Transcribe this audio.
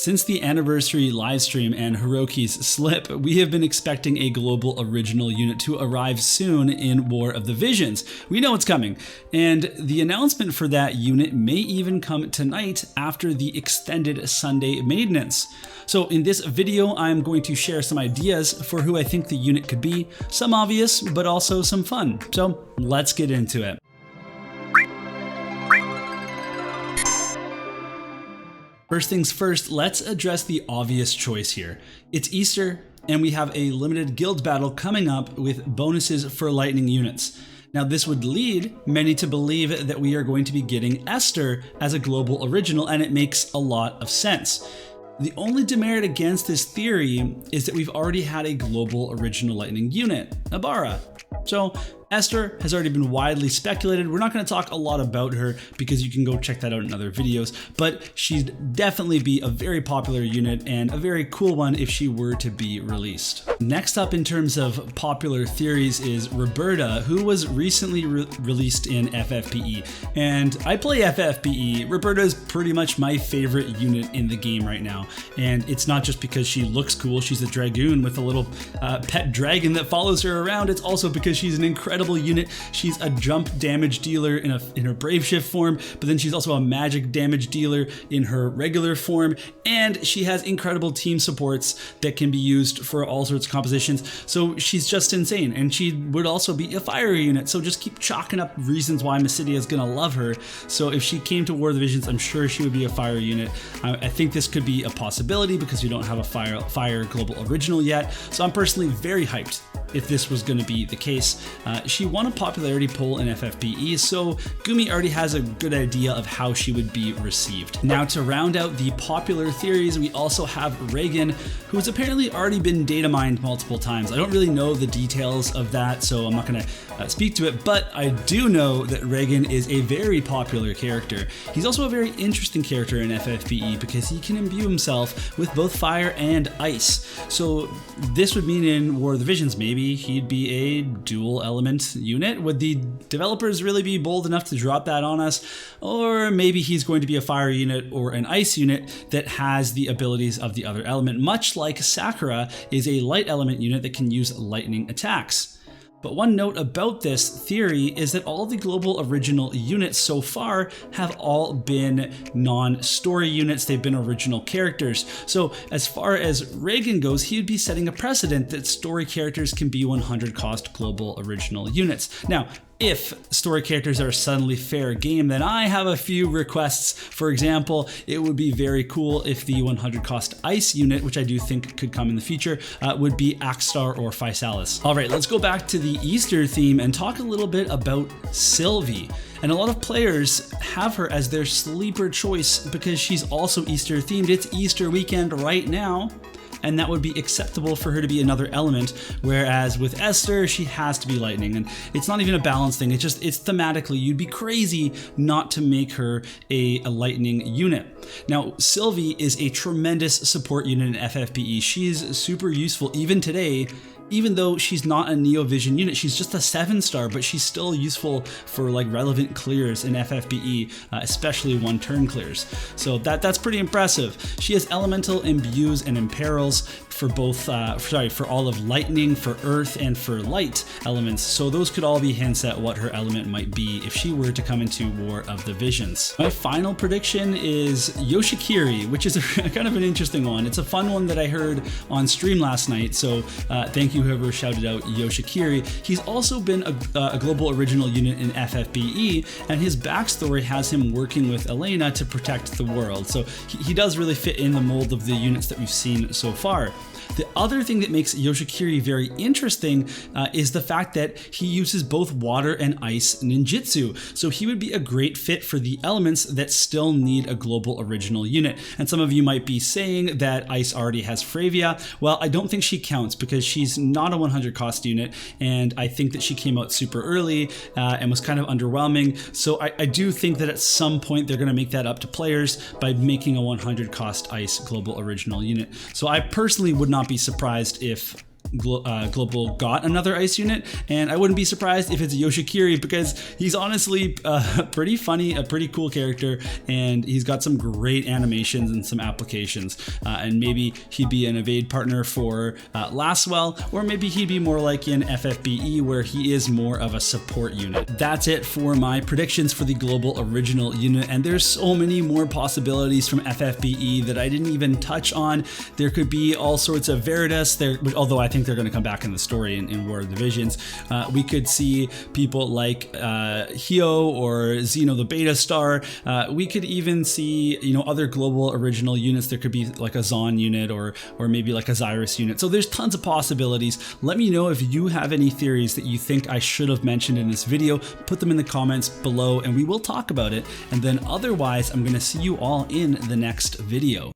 Since the anniversary livestream and Hiroki's slip, we have been expecting a global original unit to arrive soon in War of the Visions. We know it's coming, and the announcement for that unit may even come tonight after the extended Sunday maintenance. So in this video, I'm going to share some ideas for who I think the unit could be, some obvious, but also some fun. So let's get into it. First things first, let's address the obvious choice here. It's Easter, and we have a limited guild battle coming up with bonuses for lightning units. Now this would lead many to believe that we are going to be getting Esther as a global original, and it makes a lot of sense. The only demerit against this theory is that we've already had a global original lightning unit, Abara. So Esther has already been widely speculated. We're not going to talk a lot about her because you can go check that out in other videos, but she'd definitely be a very popular unit and a very cool one if she were to be released. Next up in terms of popular theories is Roberta, who was recently released in FFBE. And I play FFBE. Roberta is pretty much my favorite unit in the game right now. And it's not just because she looks cool. She's a dragoon with a little pet dragon that follows her around. It's also because she's an incredible unit. She's a jump damage dealer in her brave shift form, but then she's also a magic damage dealer in her regular form, and she has incredible team supports that can be used for all sorts of compositions. So she's just insane, and she would also be a fire unit. So just keep chalking up reasons why Mysidia is gonna love her. So if she came to War of the Visions, I'm sure she would be a fire unit. I think this could be a possibility because we don't have a fire global original yet. So I'm personally very hyped if this was going to be the case. She won a popularity poll in FFBE, so Gumi already has a good idea of how she would be received. Now to round out the popular theories, we also have Reagan, who's apparently already been data mined multiple times. I don't really know the details of that, so I'm not going to speak to it, but I do know that Reagan is a very popular character. He's also a very interesting character in FFBE because he can imbue himself with both fire and ice. So this would mean in War of the Visions, maybe he'd be a dual element unit. Would the developers really be bold enough to drop that on us? Or maybe he's going to be a fire unit or an ice unit that has the abilities of the other element, much like Sakura is a light element unit that can use lightning attacks. But one note about this theory is that all the global original units so far have all been non-story units. They've been original characters. So as far as Reagan goes, he would be setting a precedent that story characters can be 100 cost global original units. Now, if story characters are suddenly fair game, then I have a few requests. For example, it would be very cool if the 100 cost ice unit, which I do think could come in the future, would be Axstar or Physalis. All right, let's go back to the Easter theme and talk a little bit about Sylvie. And a lot of players have her as their sleeper choice because she's also Easter themed. It's Easter weekend right now, and that would be acceptable for her to be another element, whereas with Esther, she has to be lightning, and it's not even a balance thing, it's thematically, you'd be crazy not to make her a lightning unit. Now, Sylvie is a tremendous support unit in FFBE. She's super useful even today. Even though she's not a Neo Vision unit, she's just a 7-star, but she's still useful for like relevant clears in FFBE, especially one-turn clears. So that's pretty impressive. She has elemental, imbues, and imperils for both, for all of lightning, for earth, and for light elements. So those could all be hints at what her element might be if she were to come into War of the Visions. My final prediction is Yoshikiri, which is a kind of an interesting one. It's a fun one that I heard on stream last night, so thank you whoever shouted out Yoshikiri. He's also been a global original unit in FFBE, and his backstory has him working with Elena to protect the world. So he does really fit in the mold of the units that we've seen so far. The other thing that makes Yoshikiri very interesting is the fact that he uses both water and ice ninjutsu. So he would be a great fit for the elements that still need a global original unit. And some of you might be saying that ice already has Fravia. Well, I don't think she counts because she's not a 100 cost unit, and I think that she came out super early and was kind of underwhelming. So I do think that at some point they're going to make that up to players by making a 100 cost ice global original unit. So I personally would not be surprised if Global got another ice unit, and I wouldn't be surprised if it's Yoshikiri, because he's honestly pretty funny, a pretty cool character, and he's got some great animations and some applications. And maybe he'd be an evade partner for Laswell, or maybe he'd be more like in FFBE, where he is more of a support unit. That's it for my predictions for the global original unit, and there's so many more possibilities from FFBE that I didn't even touch on. There could be all sorts of Veritas there, although I think they're going to come back in the story in War of the Visions. We could see people like Hio or Xeno the Beta Star. We could even see, you know, other global original units. There could be like a Zon unit or maybe like a Xyrus unit. So there's tons of possibilities. Let me know if you have any theories that you think I should have mentioned in this video. Put them in the comments below and we will talk about it. And then otherwise, I'm going to see you all in the next video.